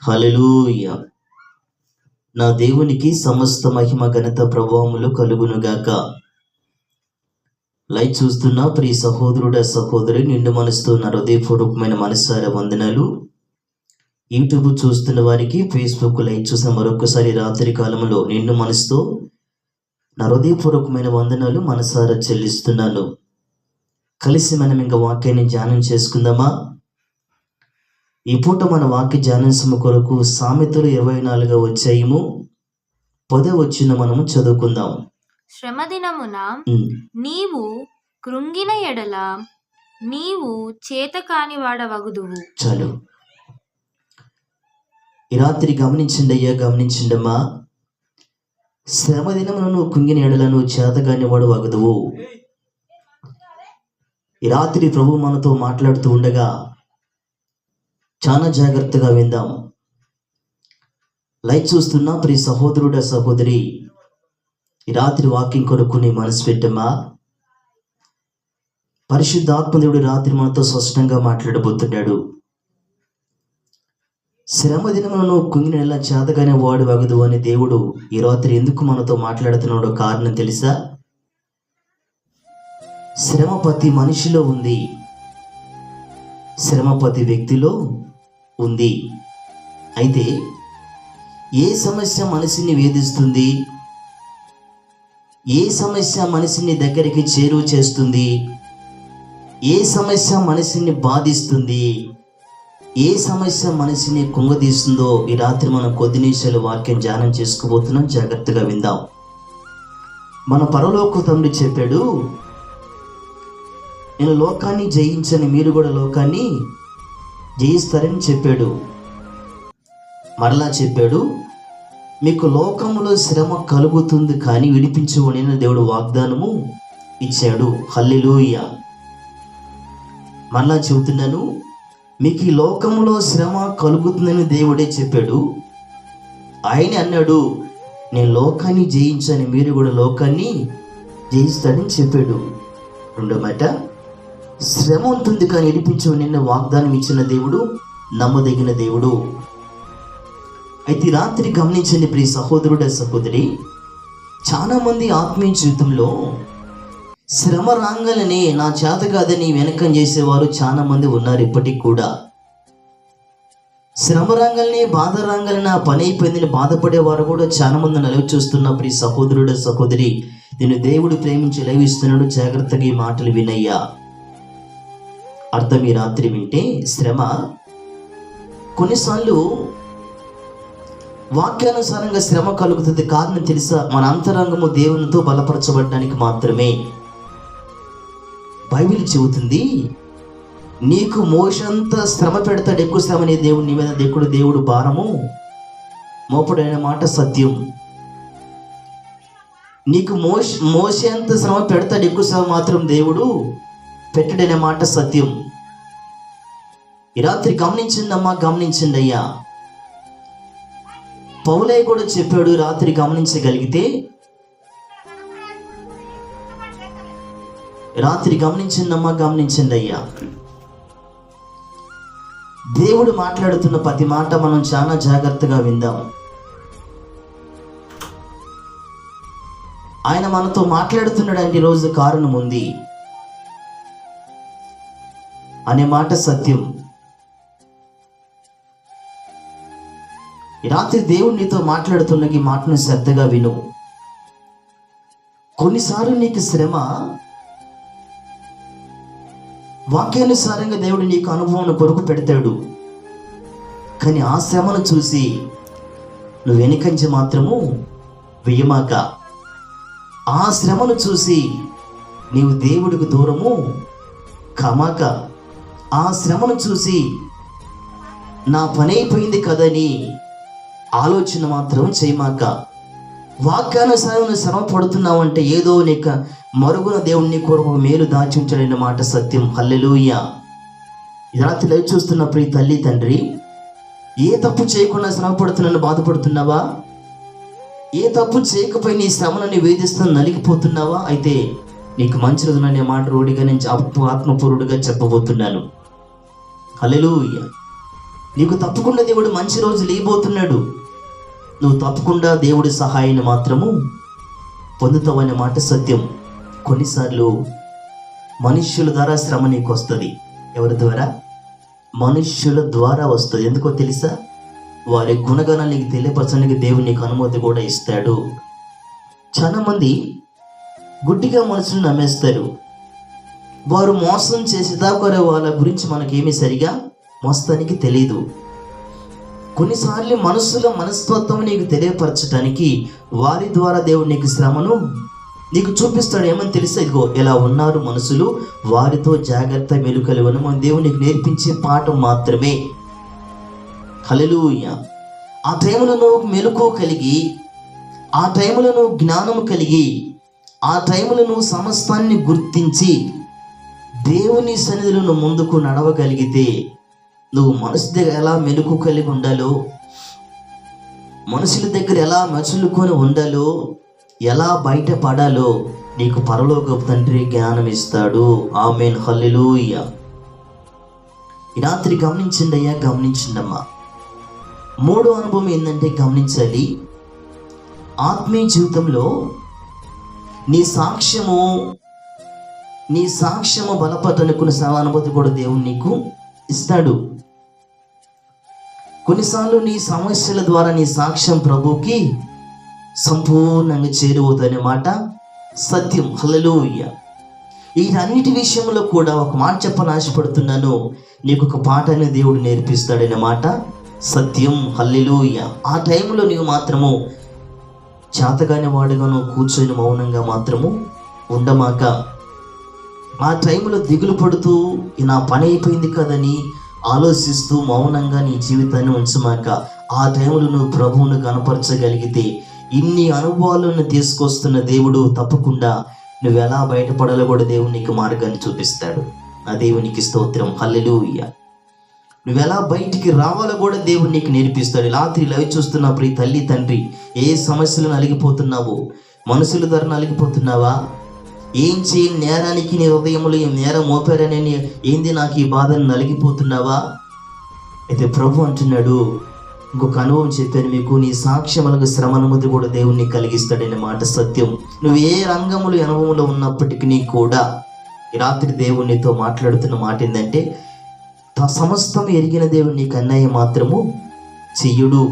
హల్లెలూయా. నా దేవునికి సమస్త మహిమ ఘనత ప్రభావములు కలుగునుగాక. లైవ్ చూస్తున్న ప్రియ సహోదరుడ సహోదరి, నిండు మనసుతో నా హృదయపూర్వకమైన మనసారా వందనాలు. యూట్యూబ్ చూస్తున్న వారికి, ఫేస్బుక్ లైవ్ చూసిన మరొకసారి రాత్రి కాలంలో నిండు మనసుతో నా హృదయపూర్వకమైన వందనాలు మనసారా చెల్లిస్తున్నాను. కలిసి మనం ఇంకా వాక్యాన్ని ధ్యానం చేసుకుందామా? ఈ పూట మన వాక్య ధ్యానాంశము కొరకు సామెతలు 24వ అధ్యాయము 10వ వచనం మనము చదువుకుందాం. శ్రమ దినమున నీవు కృంగిన ఎడల నీవు చేతకాని వాడవగుదువు. చాలు, ఈ రాత్రి గమనించండి అయ్యా, గమనించండమ్మా. శ్రమ దినమున నువ్వు కృంగిన ఎడల నువ్వు చేతకాని వాడు వగుదువు. ఈ రాత్రి ప్రభు మనతో మాట్లాడుతూ ఉండగా చాలా జాగ్రత్తగా విందాం. లైవ్ చూస్తున్నా ప్రియ సహోదరుడ సహోదరి, ఈ రాత్రి వాక్యం కొరకు నీ మనసు పెట్టమ్మా. పరిశుద్ధాత్మదేవుడు రాత్రి మనతో స్పష్టంగా మాట్లాడబోతున్నాడు. శ్రమ దినములను కుంగిన ఎలా చేతగానే వాడు వగదు అని దేవుడు ఈ రాత్రి ఎందుకు మనతో మాట్లాడుతున్నాడో కారణం తెలుసా? శ్రమ ప్రతి మనిషిలో ఉంది, శ్రమ ప్రతి వ్యక్తిలో ఉంది. అయితే ఏ సమస్య మనిషిని వేధిస్తుంది, ఏ సమస్య మనిషిని దగ్గరికి చేరువ చేస్తుంది, ఏ సమస్య మనిషిని బాధిస్తుంది, ఏ సమస్య మనిషిని కుంగదీస్తుందో ఈ రాత్రి మనం కొద్ది నిమిషాలు వాక్యం ధ్యానం చేసుకోబోతున్నాం. జాగ్రత్తగా విందాం. మన పరలోక తండ్రి చెప్పాడు, నేను లోకాన్ని జయించని మీరు కూడా లోకాన్ని జయిస్తారని చెప్పాడు. మరలా చెప్పాడు, మీకు లోకములో శ్రమ కలుగుతుంది కానీ విడిపించువని దేవుడు వాగ్దానము ఇచ్చాడు. హల్లెలూయా. మరలా చెబుతున్నాను, మీకు ఈ లోకములో శ్రమ కలుగుతుందని దేవుడే చెప్పాడు. ఆయన అన్నాడు, నేను లోకాన్ని జయించని మీరు కూడా లోకాన్ని జయిస్తాడని చెప్పాడు. రెండో మాట, శ్రమ ఉంటుంది కానీ విడిపించమని నిన్న వాగ్దానం ఇచ్చిన దేవుడు నమ్మదగిన దేవుడు. అయితే రాత్రి గమనించండి ప్రియ సహోదరుడ సహోదరి, చాలా మంది ఆత్మీయ జీవితంలో శ్రమ రాంగలనే నా చేత కాదని వెనకం చేసేవారు చాలా మంది ఉన్నారు. ఇప్పటికి కూడా శ్రమ రాంగల్ని బాధ రాంగల్ని నా పని అయిపోయిందని బాధపడేవారు కూడా చాలా మంది లైవ్ చూస్తున్న ప్రియ సహోదరుడ సహోదరి, నేను దేవుడు ప్రేమించి లైవ్ ఇస్తున్నాడు. జాగ్రత్తగా ఈ మాటలు వినయ్యా. అర్థం ఈ రాత్రి వింటే, శ్రమ కొన్నిసార్లు వాక్యానుసారంగా శ్రమ కలుగుతుంది. కారణం తెలుసా? మన అంతరంగము దేవునితో బలపరచబడడానికి మాత్రమే. బైబిల్ చెబుతుంది, నీకు మోషంత శ్రమ పెడతాడు, ఎక్కువ శ్రమ నీ దేవుడు నీ మీద దేవుడు భారము మోపడైన మాట సత్యం. నీకు మోసేంత శ్రమ పెడతాడు, ఎక్కువ శ్రమ మాత్రం దేవుడు పెట్టడనే మాట సత్యం. ఈ రాత్రి గమనించండి అమ్మా, గమనించండి అయ్యా. పౌలే కూడా చెప్పాడు, రాత్రి గమనించగలిగితే, రాత్రి గమనించండి అమ్మా, గమనించండి అయ్యా. దేవుడు మాట్లాడుతున్న ప్రతి మాట మనం చాలా జాగ్రత్తగా విందాం. ఆయన మనతో మాట్లాడుతున్నాడంటే ఈరోజు కారణం ఉంది అనే మాట సత్యం. ఈ రాత్రి దేవుడు నీతో మాట్లాడుతున్న ఈ మాటను శ్రద్ధగా విను. కొన్నిసార్లు నీకు శ్రమ వాక్యానుసారంగా దేవుడు నీకు అనుభవం కొరకు పెడతాడు. కానీ ఆ శ్రమను చూసి నువ్వు వెనుకంచి మాత్రము వెయ్యమాక. ఆ శ్రమను చూసి నీవు దేవుడికి దూరము కామాక. ఆ శ్రమను చూసి నా పని అయిపోయింది కదని ఆలోచన మాత్రం చేయమాక. వాక్యానుసారం శ్రమ పడుతున్నావు అంటే ఏదో నీకు మరుగున దేవుడిని కొరకు మేలు దాచి ఉంచాడన్న మాట సత్యం. హల్లెలూయా. ఈ రాత్రి లైవ్ చూస్తున్న ప్రియ తల్లి తండ్రి, ఏ తప్పు చేయకుండా శ్రమ పడుతున్నాను బాధపడుతున్నావా? ఏ తప్పు చేయకపోయి నీ శ్రమను వేధిస్తూ నలిగిపోతున్నావా? అయితే నీకు మంచి రోజున అనే మాట రోడిగా నేను ఆత్మపూర్వుడిగా చెప్పబోతున్నాను. హల్లెలూయా. నీకు తప్పకుండా దేవుడు మంచి రోజులు ఇవ్వబోతున్నాడు. నువ్వు తప్పకుండా దేవుడి సహాయాన్ని మాత్రము పొందుతావనే మాట సత్యం. కొన్నిసార్లు మనుష్యుల ద్వారా శ్రమ నీకు వస్తుంది. ఎవరి ద్వారా? మనుష్యుల ద్వారా వస్తుంది. ఎందుకో తెలుసా? వారి గుణగణాలు నీకు తెలియపరచడానికి దేవుడు నీకు అనుమతి కూడా ఇస్తాడు. చాలా మంది గుడ్డిగా మనుషులు నమ్మేస్తారు. వారు మోసం చేసేదాకా వాళ్ళ గురించి మనకేమీ సరిగా మోస్తానికి తెలియదు. కొన్నిసార్లు మనుషుల మనస్తత్వం నీకు తెలియపరచడానికి వారి ద్వారా దేవుడు నీకు శ్రమను నీకు చూపిస్తాడు. ఏమని తెలుసా? ఇదిగో ఇలా ఉన్నారు మనుషులు, వారితో జాగ్రత్త మెలుకలు మన దేవుడు నీకు నేర్పించే పాఠం మాత్రమే. హల్లెలూయా. ఆ టైంలో నువ్వు మెలుకు కలిగి, ఆ టైంలో నువ్వు జ్ఞానం కలిగి, ఆ టైంలో నువ్వు సమస్తాన్ని గుర్తించి దేవుని సన్నిధిలో నువ్వు ముందుకు నడవగలిగితే, నువ్వు మనసు దగ్గర ఎలా మెలుకు కలిగి ఉండాలో, మనుషుల దగ్గర ఎలా మచులుకొని ఉండాలో, ఎలా బయటపడాలో నీకు పరలోకపు తండ్రి జ్ఞానం ఇస్తాడు. ఆమేన్. హల్లెలూయా. ఈ రాత్రి గమనించండి అయ్యా, గమనించండమ్మా. మూడో అనుభవం ఏంటంటే గమనించాలి. ఆత్మీయ జీవితంలో నీ సాక్ష్యము బలపడటానికి కొన్ని అనుభూతి కూడా దేవుడు నీకు ఇస్తాడు. కొన్నిసార్లు నీ సమస్యల ద్వారా నీ సాక్ష్యం ప్రభువుకి సంపూర్ణంగా చేరువుతుందనే మాట సత్యం. హల్లెలూయా. వీటన్నిటి విషయంలో కూడా ఒక మాట చెప్పని ఆశపడుతున్నాను. నీకు ఒక పాఠాన్ని దేవుడు నేర్పిస్తాడనే మాట సత్యం. హల్లెలూయా. ఆ టైంలో నీవు మాత్రము చేతగానే వాడుగాను కూర్చొని మౌనంగా మాత్రము ఉండమాక, ఆ టైంలో దిగులు పడుతూ నా పని అయిపోయింది కదని ఆలోచిస్తూ మౌనంగా నీ జీవితాన్ని ఉంచమాక, ఆ టైంలో నువ్వు ప్రభువును కనపరచగలిగితే ఇన్ని అనుభవాలను తీసుకొస్తున్న దేవుడు తప్పకుండా నువ్వు ఎలా బయటపడాలో కూడా దేవుడు నీకు మార్గాన్ని చూపిస్తాడు. ఆ దేవునికి స్తోత్రం. హల్లెలూయా. నువ్వు ఎలా బయటికి రావాలో కూడా దేవుడు నీకు నేర్పిస్తాడు. రాత్రి లైవ్ చూస్తున్నా ప్రియ తల్లి తండ్రి, ఏ సమస్యలు నలిగిపోతున్నావు? మనుషుల ద్వారా నలిగిపోతున్నావా? ఏం చేయని నేరానికి నీ హృదయంలో ఈ నేరం మోపారని ఏంది నాకు ఈ బాధను నలిగిపోతున్నావా? అయితే ప్రభు అంటున్నాడు, ఇంకొక అనుభవం చెప్పాను మీకు, నీ సాక్ష్యములకు శ్రమ అనుమతి కూడా దేవుణ్ణి కలిగిస్తాడనే మాట సత్యం. నువ్వు ఏ రంగములు అనుభవంలో ఉన్నప్పటికీ కూడా ఈ రాత్రి దేవునితో మాట్లాడుతున్న మాట ఏంటంటే, సమస్తం ఎరిగిన దేవుడు నీకు అన్యాయం మాత్రము చెయ్యుడు.